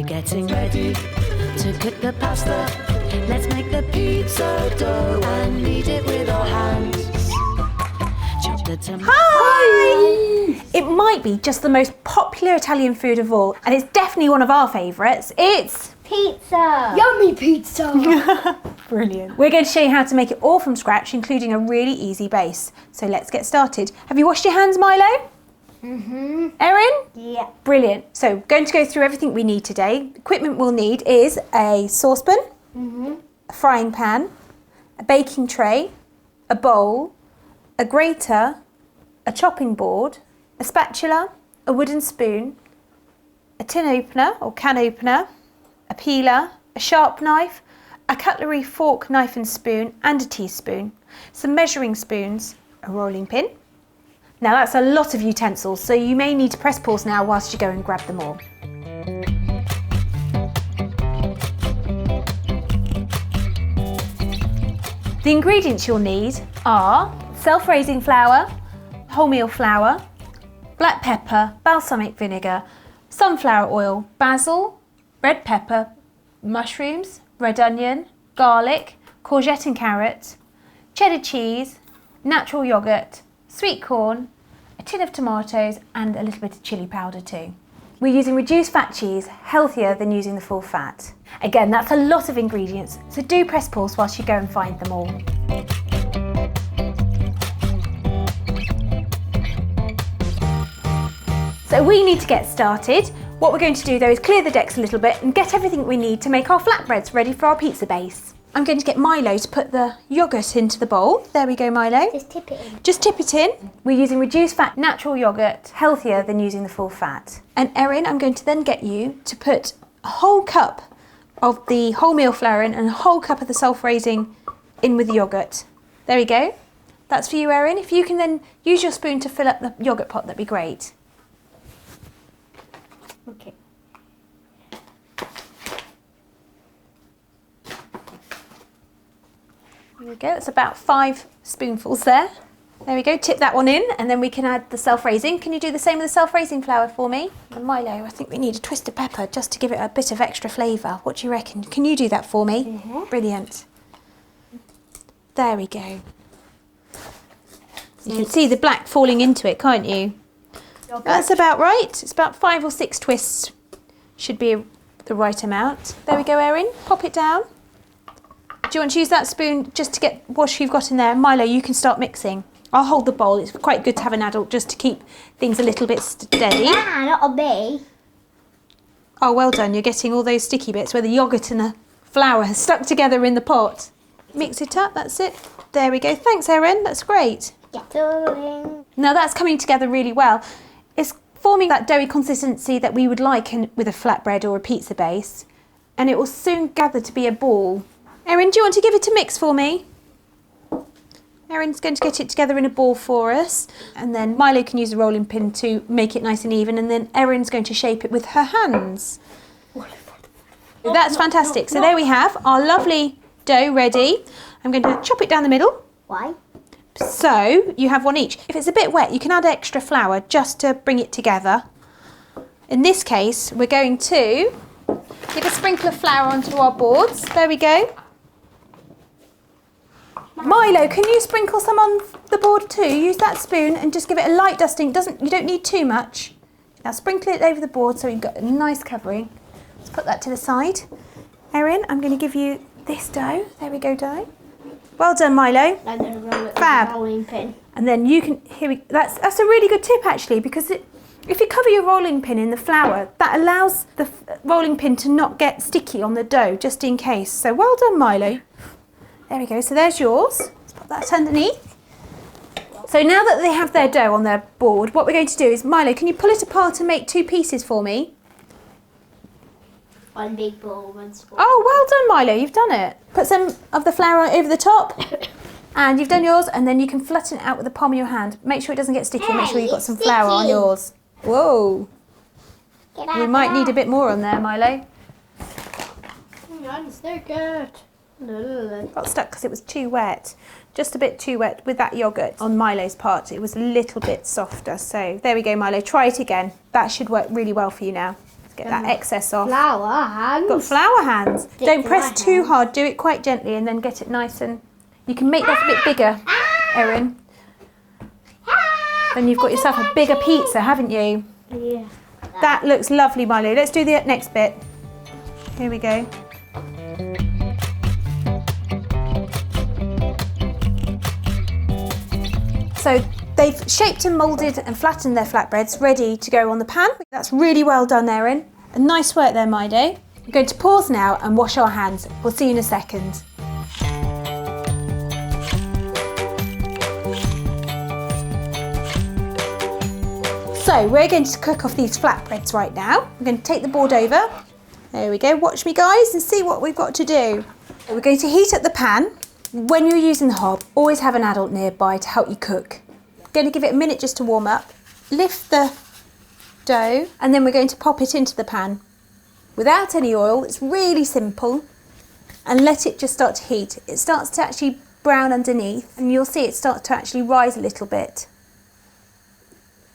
getting ready to cook the pasta. Let's make the pizza dough and knead it with our hands. Chop the tomato. Hi! It might be just the most popular Italian food of all, and it's definitely one of our favourites. It's pizza. Yummy pizza. brilliant. We're going to show you how to make it all from scratch, including a really easy base. So let's get started. Have you washed your hands, Milo? Mm-hmm. Erin? Yeah. Brilliant. So going to go through everything we need today. Equipment we'll need is a saucepan, a frying pan, a baking tray, a bowl, a grater, a chopping board, a spatula, a wooden spoon, a tin opener or can opener, a peeler, a sharp knife, a cutlery fork, knife and spoon, and a teaspoon, some measuring spoons, a rolling pin. Now that's a lot of utensils, so you may need to press pause now whilst you go and grab them all. The ingredients you'll need are self-raising flour, wholemeal flour, black pepper, balsamic vinegar, sunflower oil, basil, red pepper, mushrooms, red onion, garlic, courgette and carrot, cheddar cheese, natural yoghurt, sweet corn, a tin of tomatoes and a little bit of chilli powder too. We're using reduced fat cheese, healthier than using the full fat. Again, that's a lot of ingredients, so do press pause whilst you go and find them all. So we need to get started. What we're going to do though is clear the decks a little bit and get everything we need to make our flatbreads ready for our pizza base. I'm going to get Milo to put the yoghurt into the bowl. There we go, Milo. Just tip it in. Just tip it in. We're using reduced fat natural yoghurt, healthier than using the full fat. And Erin, I'm going to then get you to put a whole cup of the wholemeal flour in and a whole cup of the self-raising in with the yoghurt. There we go. That's for you, Erin. If you can then use your spoon to fill up the yoghurt pot, that'd be great. Okay. There we go, that's about 5 spoonfuls there. There we go, tip that one in and then we can add the self-raising. Can you do the same with the self-raising flour for me? And Milo, I think we need a twist of pepper just to give it a bit of extra flavour. What do you reckon? Can you do that for me? Mm-hmm. Brilliant. There we go. You can see the black falling into it, can't you? Yogurt. That's about right. It's about 5 or 6 twists. Should be the right amount. There we go, Erin. Pop it down. Do you want to use that spoon just to get what you've got in there? Milo, you can start mixing. I'll hold the bowl. It's quite good to have an adult just to keep things a little bit steady. Ah, not a bee. Oh, well done. You're getting all those sticky bits where the yoghurt and the flour has stuck together in the pot. Mix it up. That's it. There we go. Thanks, Erin. That's great. Get going. Now that's coming together really well. It's forming that doughy consistency that we would like with a flatbread or a pizza base, and it will soon gather to be a ball. Erin, do you want to give it a mix for me? Erin's going to get it together in a ball for us, and then Milo can use the rolling pin to make it nice and even, and then Erin's going to shape it with her hands. That's fantastic. So there we have our lovely dough ready. I'm going to chop it down the middle. Why? So you have one each. If it's a bit wet, you can add extra flour just to bring it together. In this case, we're going to give a sprinkle of flour onto our boards. There we go. Milo, can you sprinkle some on the board too? Use that spoon and just give it a light dusting. You don't need too much. Now sprinkle it over the board so you've got a nice covering. Let's put that to the side. Erin, I'm going to give you this dough. There we go, dough. Well done, Milo. I'm going to roll it Fab. with a rolling pin. And then you can, that's a really good tip actually, because if you cover your rolling pin in the flour, that allows the rolling pin to not get sticky on the dough, just in case. So well done, Milo. There we go, so there's yours. Let's put that underneath. So now that they have their dough on their board, what we're going to do is, Milo, can you pull it apart and make 2 pieces for me? One big ball, one small. Oh, well done, Milo, you've done it. Put some of the flour over the top, and you've done yours, and then you can flatten it out with the palm of your hand. Make sure it doesn't get sticky, make sure you've got some flour on yours. Whoa. We might need a bit more on there, Milo. I'm so good. Got stuck because it was too wet. Just a bit too wet with that yoghurt on Milo's part. It was a little bit softer. So there we go, Milo. Try it again. That should work really well for you now. Get that excess off. Flower hands. Got flour hands. Don't to press my too hands. hard. Do it quite gently and then get it nice and... You can make that a bit bigger, Erin. Then you've got yourself a bigger pizza, haven't you? Yeah. That looks lovely, Milo. Let's do the next bit. Here we go. So they've shaped and moulded and flattened their flatbreads, ready to go on the pan. That's really well done, Erin. And nice work there, Milo. We're going to pause now and wash our hands. We'll see you in a second. So we're going to cook off these flatbreads right now. We're going to take the board over. There we go. Watch me, guys, and see what we've got to do. We're going to heat up the pan. When you're using the hob, always have an adult nearby to help you cook. I'm going to give it a minute just to warm up. Lift the dough, and then we're going to pop it into the pan. Without any oil, it's really simple. And let it just start to heat. It starts to actually brown underneath, and you'll see it start to actually rise a little bit.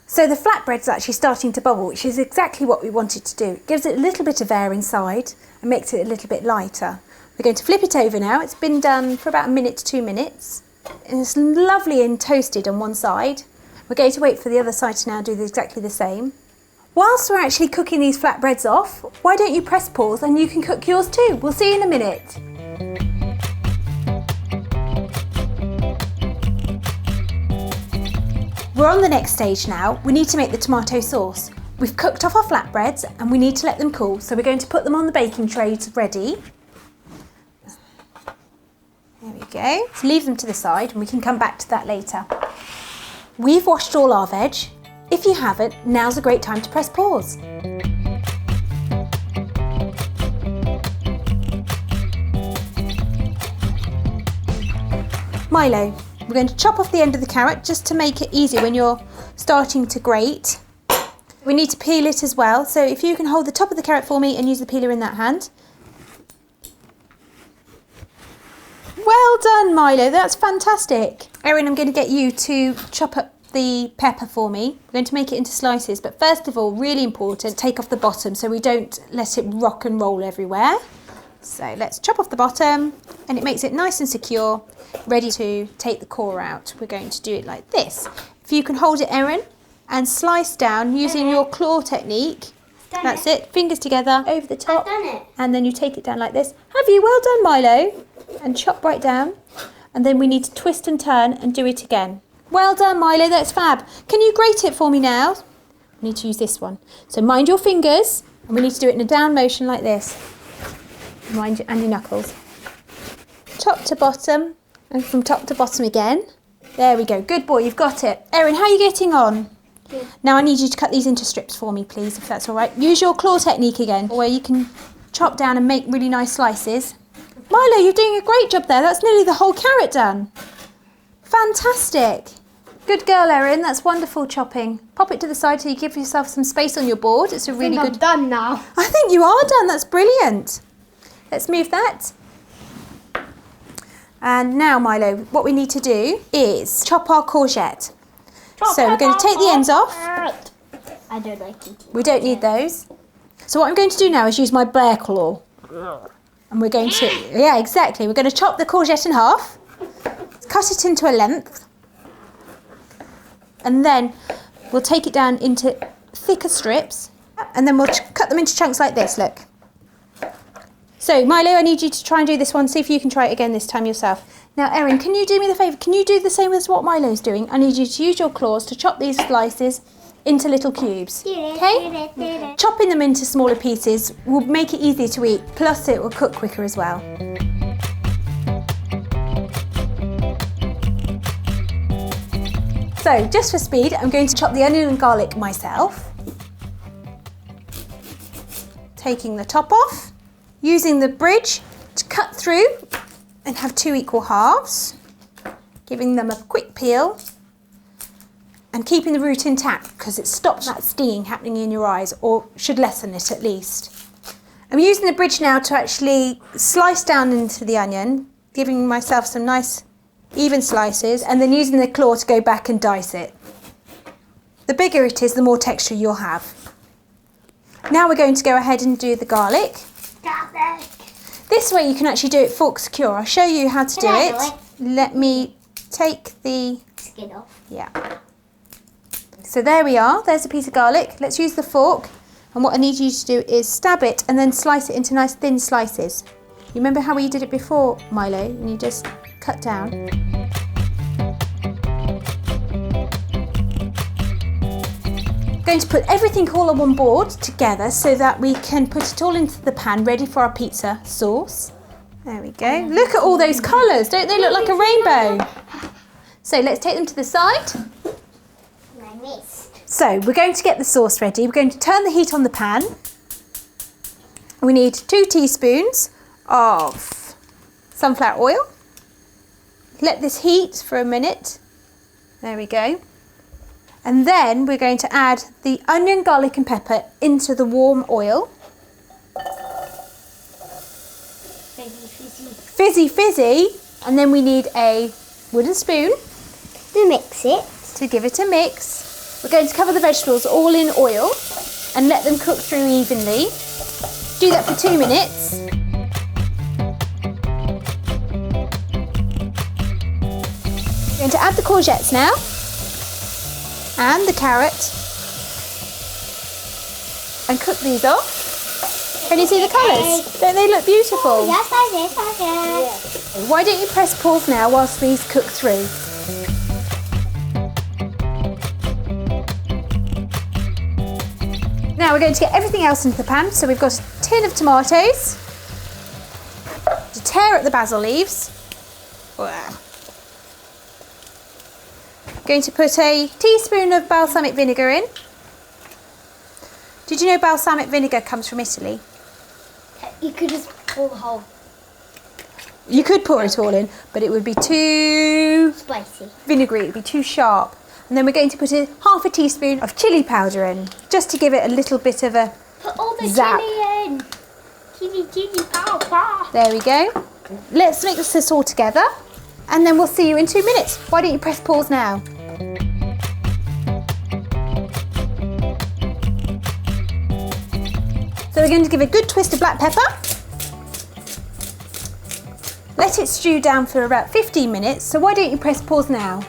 So the flatbread's actually starting to bubble, which is exactly what we wanted to do. It gives it a little bit of air inside and makes it a little bit lighter. We're going to flip it over now. It's been done for about a minute to 2 minutes. And it's lovely and toasted on one side. We're going to wait for the other side to now do exactly the same. Whilst we're actually cooking these flatbreads off, why don't you press pause and you can cook yours too. We'll see you in a minute. We're on the next stage now. We need to make the tomato sauce. We've cooked off our flatbreads and we need to let them cool. So we're going to put them on the baking trays ready. There we go. So leave them to the side and we can come back to that later. We've washed all our veg. If you haven't, now's a great time to press pause. Milo, we're going to chop off the end of the carrot just to make it easy when you're starting to grate. We need to peel it as well, so if you can hold the top of the carrot for me and use the peeler in that hand. Well done, Milo, that's fantastic. Erin, I'm going to get you to chop up the pepper for me. We're going to make it into slices, but first of all, really important, take off the bottom so we don't let it rock and roll everywhere. So let's chop off the bottom and it makes it nice and secure, ready to take the core out. We're going to do it like this. If you can hold it, Erin, and slice down using your claw technique. That's it, fingers together over the top. I've done it. And then you take it down like this. Have you? Well done, Milo. And chop right down. And then we need to twist and turn and do it again. Well done, Milo, that's fab. Can you grate it for me now? I need to use this one. So mind your fingers, and we need to do it in a down motion like this. Mind and your knuckles. Top to bottom, and from top to bottom again. There we go, good boy, you've got it. Erin, how are you getting on? Good. Now I need you to cut these into strips for me, please, if that's all right. Use your claw technique again, where you can chop down and make really nice slices. Milo, you're doing a great job there. That's nearly the whole carrot done. Fantastic. Good girl, Erin. That's wonderful chopping. Pop it to the side so you give yourself some space on your board. It's a really I think good... I'm done now. I think you are done. That's brilliant. Let's move that. And now, Milo, what we need to do is chop our courgette. So we're going to take the ends off. I don't like it. We don't need those. So what I'm going to do now is use my bear claw. And we're going to, yeah, exactly. We're going to chop the courgette in half. Cut it into a length. And then we'll take it down into thicker strips. And then we'll cut them into chunks like this, look. So, Milo, I need you to try and do this one. See if you can try it again this time yourself. Now, Erin, can you do me the favour? Can you do the same as what Milo's doing? I need you to use your claws to chop these slices into little cubes. Okay? Chopping them into smaller pieces will make it easier to eat. Plus, it will cook quicker as well. So, just for speed, I'm going to chop the onion and garlic myself. Taking the top off. Using the bridge to cut through and have 2 equal halves, giving them a quick peel and keeping the root intact because it stops that stinging happening in your eyes, or should lessen it at least. I'm using the bridge now to actually slice down into the onion, giving myself some nice even slices, and then using the claw to go back and dice it. The bigger it is, the more texture you'll have. Now we're going to go ahead and do the garlic. Garlic. This way you can actually do it fork secure. I'll show you how to do I it. do it? Let me take the... Skin off. Yeah. So there we are. There's a piece of garlic. Let's use the fork. And what I need you to do is stab it and then slice it into nice thin slices. You remember how we did it before, Milo? And you just cut down. Going to put everything all on one board together so that we can put it all into the pan ready for our pizza sauce. There we go. Look at all those colours. Don't they look like a rainbow? So let's take them to the side. I missed. So we're going to get the sauce ready. We're going to turn the heat on the pan. We need 2 teaspoons of sunflower oil. Let this heat for a minute. There we go. And then we're going to add the onion, garlic and pepper into the warm oil. Fizzy, fizzy. Fizzy, fizzy. And then we need a wooden spoon To mix it. to give it a mix. We're going to cover the vegetables all in oil and let them cook through evenly. Do that for 2 minutes. We're going to add the courgettes now. And the carrot, and cook these off. Can you see the colours? Don't they look beautiful? Yes, I did. Why don't you press pause now whilst these cook through? Now we're going to get everything else into the pan. So we've got a tin of tomatoes, to tear up the basil leaves. Wow. Going to put a teaspoon of balsamic vinegar in. Did you know balsamic vinegar comes from Italy? You could just pull the whole You could pour it all in, but it would be too spicy. vinegary, it would be too sharp. And then we're going to put half a teaspoon of chilli powder in, just to give it a little bit of a Put all the zap. chili in. Chili, pow. There we go. Let's mix this all together, and then we'll see you in 2 minutes. Why don't you press pause now? So we're going to give a good twist of black pepper. Let it stew down for about 15 minutes. So why don't you press pause now?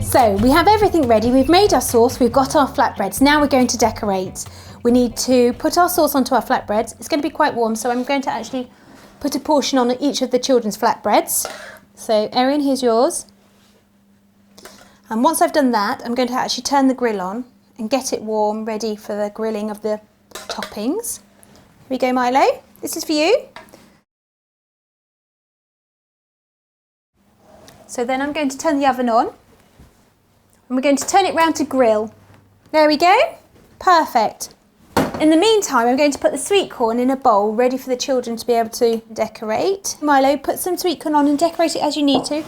So we have everything ready. We've made our sauce. We've got our flatbreads. Now we're going to decorate. We need to put our sauce onto our flatbreads. It's going to be quite warm, so I'm going to actually put a portion on each of the children's flatbreads. So Erin, here's yours. And once I've done that, I'm going to actually turn the grill on and get it warm, ready for the grilling of the toppings. Here we go, Milo. This is for you. So then I'm going to turn the oven on, and we're going to turn it round to grill. There we go. Perfect. In the meantime, I'm going to put the sweet corn in a bowl ready for the children to be able to decorate. Milo, put some sweet corn on and decorate it as you need to.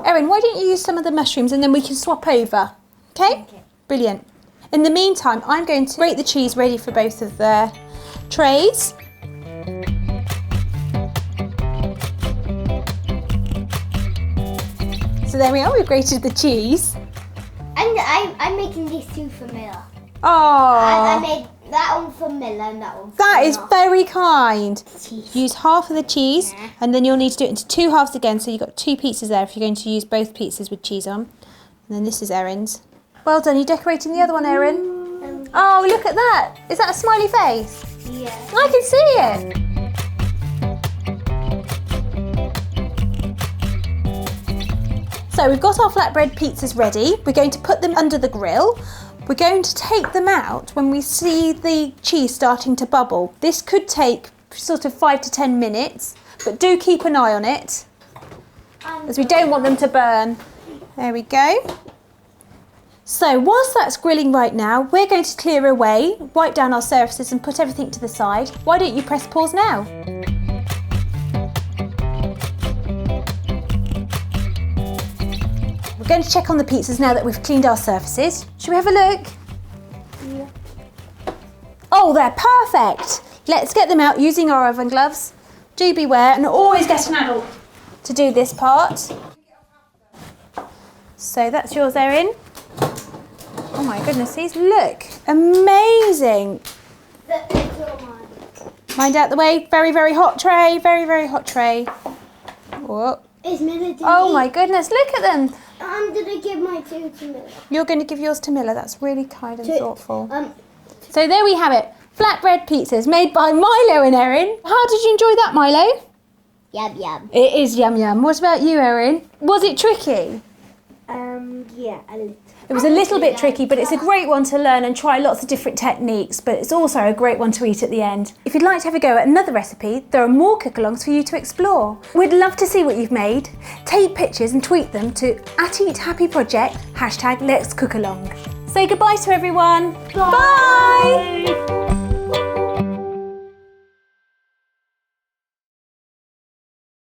Erin, why don't you use some of the mushrooms and then we can swap over? Okay? Brilliant. In the meantime, I'm going to grate the cheese ready for both of their trays. So there we are, we've grated the cheese. And I'm making these two for Miller. Oh, I made that one for Miller and that one for that is Miller. very kind. Cheese. Use half of the cheese and then you'll need to do it into 2 halves again, so you've got 2 pizzas there if you're going to use both pizzas with cheese on. And then this is Erin's. Well done, you're decorating the other one, Erin. Oh, look at that. Is that a smiley face? Yeah. I can see it. So we've got our flatbread pizzas ready. We're going to put them under the grill. We're going to take them out when we see the cheese starting to bubble. This could take sort of 5 to 10 minutes, but do keep an eye on it, as we don't want them to burn. There we go. So whilst that's grilling right now, we're going to clear away, wipe down our surfaces and put everything to the side. Why don't you press pause now? We're going to check on the pizzas now that we've cleaned our surfaces. Should we have a look? Yeah. Oh, they're perfect. Let's get them out using our oven gloves. Do beware, and always get an adult to do this part. So that's yours, Erin. Oh my goodness, these look amazing. Mind out the way. Very, very hot tray. Very, very hot tray. Whoa. Oh my goodness, look at them. I'm going to give my 2 to Miller. You're going to give yours to Miller. That's really kind and thoughtful. So there we have it. Flatbread pizzas made by Milo and Erin. How did you enjoy that, Milo? Yum, yum. It is yum yum. What about you, Erin? Was it tricky? Yeah, a little. It was a little bit tricky, but it's a great one to learn and try lots of different techniques, but it's also a great one to eat at the end. If you'd like to have a go at another recipe, there are more cook-alongs for you to explore. We'd love to see what you've made. Take pictures and tweet them to @EatHappyProject, #Let'sCookAlong. Say goodbye to everyone. Bye.